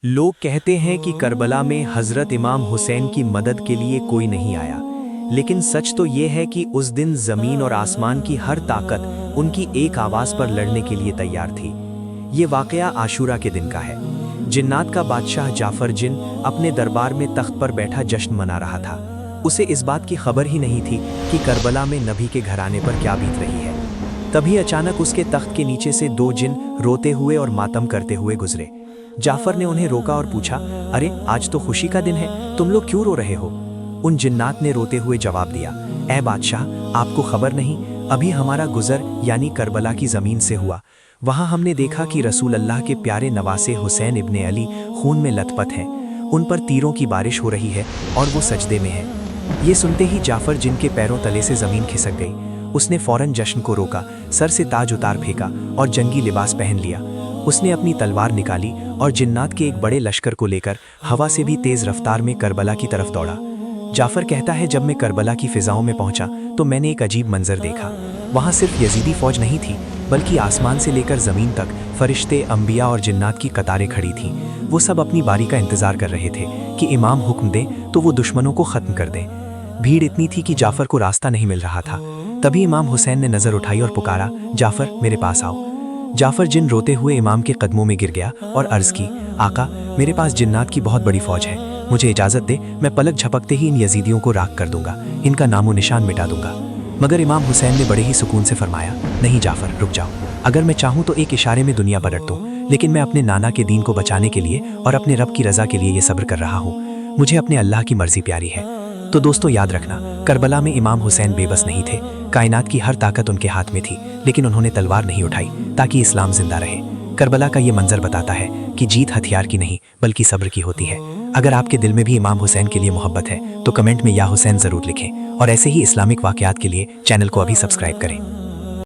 लोग कहते हैं कि करबला में हज़रत इमाम हुसैन की मदद के लिए कोई नहीं आया, लेकिन सच तो ये है कि उस दिन ज़मीन और आसमान की हर ताकत उनकी एक आवाज़ पर लड़ने के लिए तैयार थी। ये वाक़या आशूरा के दिन का है। जिन्नात का बादशाह जाफ़र जिन अपने दरबार में तख्त पर बैठा जश्न मना रहा था। उसे इस बात की खबर ही नहीं थी कि करबला में नबी के घराने पर क्या बीत रही है। तभी अचानक उसके तख्त के नीचे से दो जिन रोते हुए और मातम करते हुए गुजरे। जाफ़र ने उन्हें रोका और पूछा, अरे आज तो खुशी का दिन है, तुम लोग क्यों रो रहे हो? उन जिन्नात ने रोते हुए जवाब दिया, ऐ बादशाह, आपको खबर नहीं, अभी हमारा गुजर यानी करबला की ज़मीन से हुआ। वहाँ हमने देखा कि रसूल अल्लाह के प्यारे नवासे हुसैन इब्ने अली खून में लथपथ हैं। उन पर तीरों की बारिश हो रही है और वो सजदे में है। ये सुनते ही जाफ़र जिनके पैरों तले से ज़मीन खिसक गई। उसने फ़ौरन जश्न को रोका, सर से ताज उतार फेंका और जंगी लिबास पहन लिया। उसने अपनी तलवार निकाली और जिन्नात के एक बड़े लश्कर को लेकर हवा से भी तेज़ रफ्तार में करबला की तरफ दौड़ा। जाफ़र कहता है, जब मैं करबला की फ़िज़ाओं में पहुंचा तो मैंने एक अजीब मंजर देखा। वहाँ सिर्फ यजीदी फ़ौज नहीं थी, बल्कि आसमान से लेकर ज़मीन तक फरिश्ते, अंबिया और जिन्नात की कतारें खड़ी थीं। वो सब अपनी बारी का इंतज़ार कर रहे थे कि इमाम हुक्म दे तो वो दुश्मनों को ख़त्म कर दें। भीड़ इतनी थी कि जाफ़र को रास्ता नहीं मिल रहा था। तभी इमाम हुसैन ने नज़र उठाई और पुकारा, जाफ़र मेरे पास आओ। जाफ़र जिन रोते हुए इमाम के कदमों में गिर गया और अर्ज़ की, आका, मेरे पास जिन्नात की बहुत बड़ी फ़ौज है, मुझे इजाज़त दे, मैं पलक झपकते ही इन यजीदियों को राख कर दूंगा, इनका नामो निशान मिटा दूंगा। मगर इमाम हुसैन ने बड़े ही सुकून से फरमाया, नहीं जाफ़र, रुक जाओ। अगर मैं चाहूँ तो एक इशारे में दुनिया पलट दूँ, लेकिन मैं अपने नाना के दीन को बचाने के लिए और अपने रब की रज़ा के लिए ये सब्र कर रहा हूँ। मुझे अपने अल्लाह की मर्ज़ी प्यारी है। तो दोस्तों याद रखना, करबला में इमाम हुसैन बेबस नहीं थे। कायनात की हर ताकत उनके हाथ में थी, लेकिन उन्होंने तलवार नहीं उठाई ताकि इस्लाम जिंदा रहे। करबला का ये मंजर बताता है कि जीत हथियार की नहीं बल्कि सब्र की होती है। अगर आपके दिल में भी इमाम हुसैन के लिए मोहब्बत है तो कमेंट में या हुसैन ज़रूर लिखें और ऐसे ही इस्लामिक वाक़यात के लिए चैनल को अभी सब्सक्राइब करें।